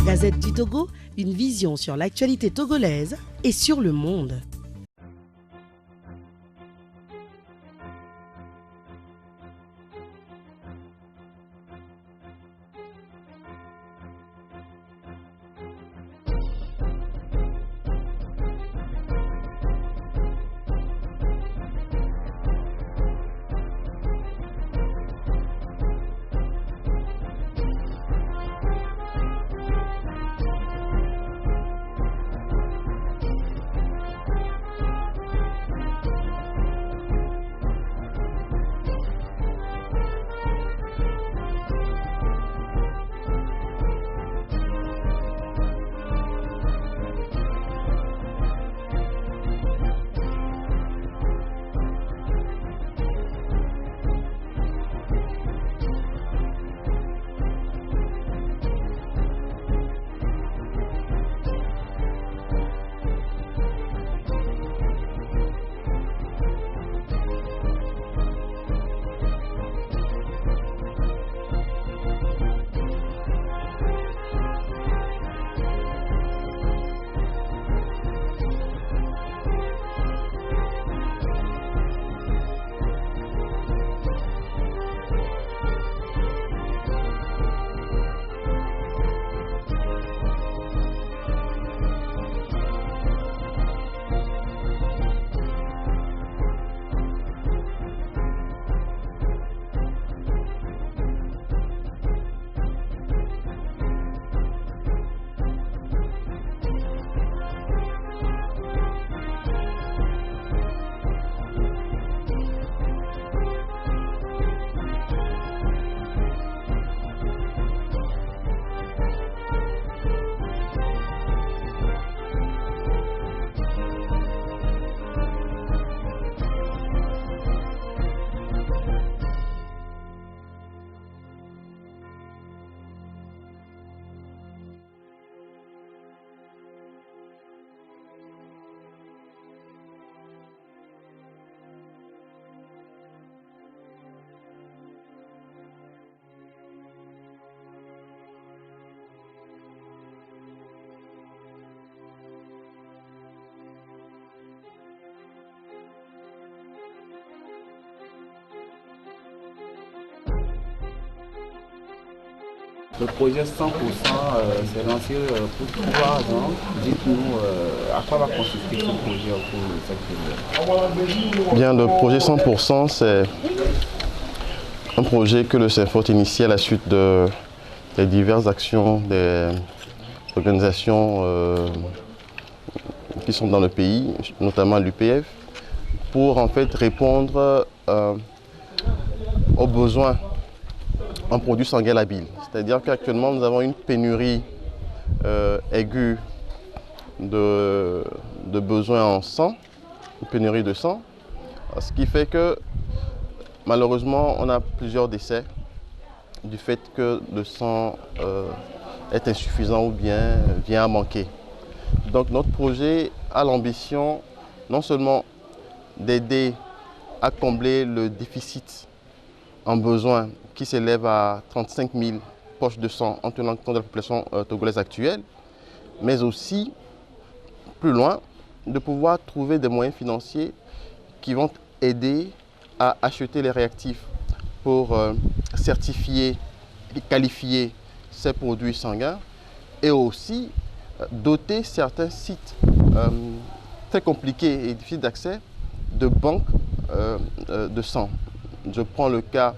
Gazette du Togo, une vision sur l'actualité togolaise et sur le monde. Le projet 100% s'est lancé pour 3 ans. Dites-nous à quoi va consister ce projet au cours de cette période. Bien, le projet 100%, c'est un projet que le CENFORT initie à la suite des diverses actions des organisations qui sont dans le pays, notamment l'UPF, pour en fait répondre aux besoins en produits sanguins labiles. C'est-à-dire qu'actuellement, nous avons une pénurie aiguë de besoins en sang, une pénurie de sang, ce qui fait que malheureusement, on a plusieurs décès du fait que le sang est insuffisant ou bien vient à manquer. Donc notre projet a l'ambition non seulement d'aider à combler le déficit en besoin qui s'élève à 35 000 poches de sang en tenant compte de la population togolaise actuelle, mais aussi, plus loin, de pouvoir trouver des moyens financiers qui vont aider à acheter les réactifs pour certifier et qualifier ces produits sanguins et aussi doter certains sites très compliqués et difficiles d'accès de banques de sang. Je prends le cas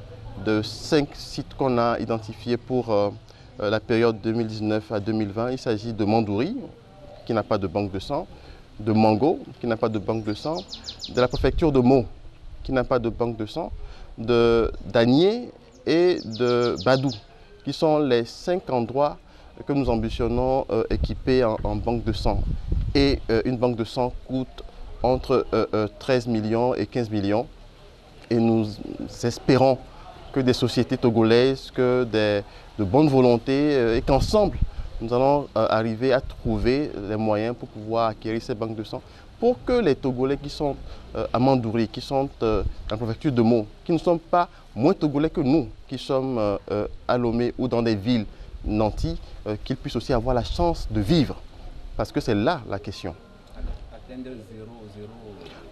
de 5 sites qu'on a identifiés pour la période 2019 à 2020. Il s'agit de Mandouri, qui n'a pas de banque de sang, de Mango, qui n'a pas de banque de sang, de la préfecture de Meaux, qui n'a pas de banque de sang, de Dagné et de Badou, qui sont les 5 endroits que nous ambitionnons équiper en banque de sang. Et une banque de sang coûte entre 13 millions et 15 millions. Et nous espérons que des sociétés togolaises, que de bonne volonté et qu'ensemble, nous allons arriver à trouver les moyens pour pouvoir acquérir ces banques de sang pour que les Togolais qui sont à Mandouri, qui sont dans la préfecture de Meaux, qui ne sont pas moins Togolais que nous, qui sommes à Lomé ou dans des villes nantis, qu'ils puissent aussi avoir la chance de vivre. Parce que c'est là la question. Atteindre zéro.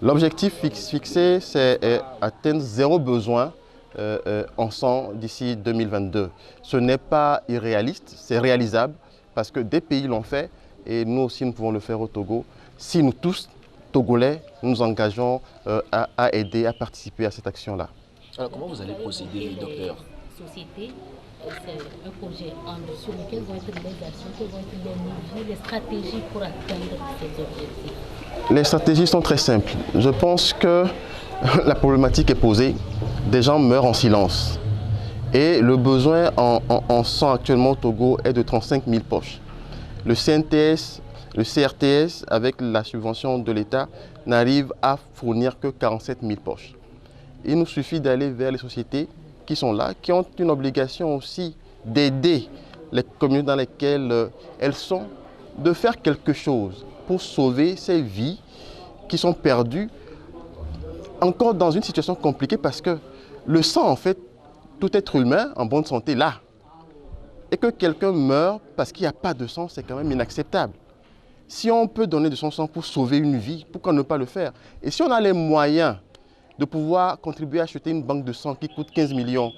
L'objectif fixé, c'est atteindre zéro besoin en sang d'ici 2022. Ce n'est pas irréaliste, c'est réalisable parce que des pays l'ont fait et nous aussi nous pouvons le faire au Togo. Si nous tous, Togolais, nous engageons à aider, à participer à cette action-là. Alors comment vous allez procéder, docteur? Société, c'est un projet ambitieux, mais quelles vont être les actions, quelles vont être les mesures, les stratégies pour atteindre ces objectifs? Les stratégies sont très simples. Je pense que la problématique est posée. Des gens meurent en silence. Et le besoin en sang actuellement au Togo est de 35 000 poches. Le CRTS, avec la subvention de l'État, n'arrive à fournir que 47 000 poches. Il nous suffit d'aller vers les sociétés qui sont là, qui ont une obligation aussi d'aider les communes dans lesquelles elles sont, de faire quelque chose pour sauver ces vies qui sont perdues, encore dans une situation compliquée parce que le sang, en fait, tout être humain en bonne santé là. Et que quelqu'un meurt parce qu'il n'y a pas de sang, c'est quand même inacceptable. Si on peut donner de son sang pour sauver une vie, pourquoi ne pas le faire? Et si on a les moyens de pouvoir contribuer à acheter une banque de sang qui coûte 15 millions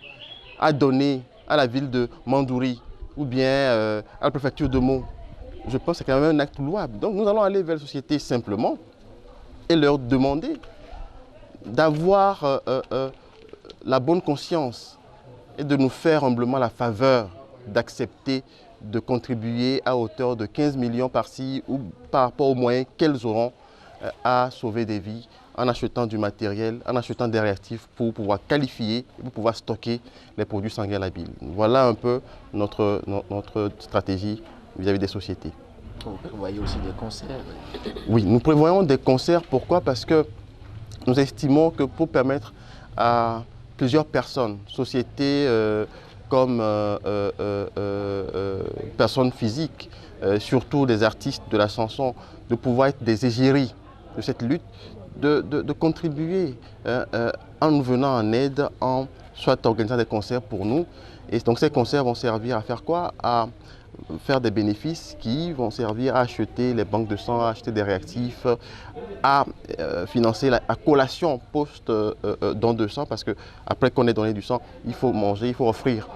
à donner à la ville de Mandouri ou bien à la préfecture de Meaux, je pense que c'est quand même un acte louable. Donc nous allons aller vers la société simplement et leur demander d'avoir la bonne conscience et de nous faire humblement la faveur d'accepter de contribuer à hauteur de 15 millions par-ci ou par rapport aux moyens qu'elles auront à sauver des vies en achetant du matériel, en achetant des réactifs pour pouvoir qualifier et pour pouvoir stocker les produits sanguins labiles. Voilà un peu notre stratégie vis-à-vis des sociétés. Vous prévoyez aussi des concerts? Oui, nous prévoyons des concerts. Pourquoi? Parce que nous estimons que pour permettre à plusieurs personnes, sociétés comme personnes physiques, surtout des artistes de la chanson, de pouvoir être des égéries de cette lutte, de contribuer en nous venant en aide, en soit organisant des concerts pour nous. Et donc ces concerts vont servir à faire quoi? À faire des bénéfices qui vont servir à acheter les banques de sang, à acheter des réactifs, à financer la collation post-don de sang, parce qu'après qu'on ait donné du sang, il faut manger, il faut offrir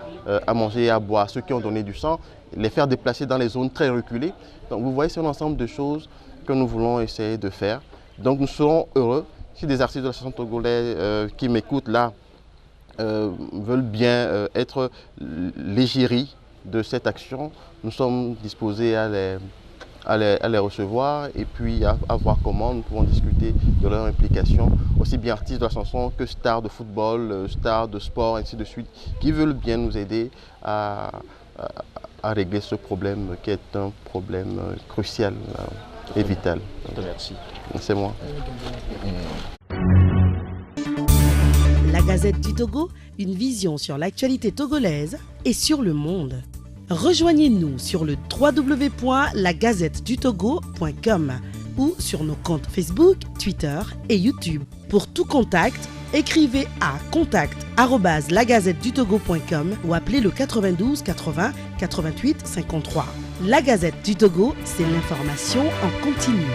à manger et à boire à ceux qui ont donné du sang, les faire déplacer dans les zones très reculées. Donc vous voyez, c'est un ensemble de choses que nous voulons essayer de faire. Donc nous serons heureux si des artistes de la chanson togolaise qui m'écoutent là veulent bien être l'égérie de cette action. Nous sommes disposés à les recevoir et puis à voir comment nous pouvons discuter de leur implication, aussi bien artistes de la chanson que stars de football, stars de sport, ainsi de suite, qui veulent bien nous aider à régler ce problème qui est un problème crucial et vital. Merci. C'est moi. La Gazette du Togo, une vision sur l'actualité togolaise et sur le monde. Rejoignez-nous sur le www.lagazettedutogo.com ou sur nos comptes Facebook, Twitter et YouTube. Pour tout contact, écrivez à contact@lagazettedutogo.com ou appelez le 92 80 88 53. La Gazette du Togo, c'est l'information en continu.